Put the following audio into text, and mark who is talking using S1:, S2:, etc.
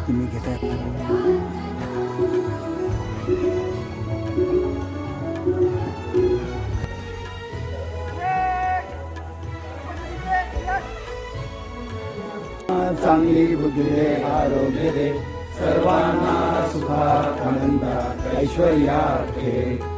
S1: तुम्ही घेताय. चांगली बुद्धी दे, आरोग्य दे, सर्वांना सुखात आनंदात ऐश्वर्यात ठेव.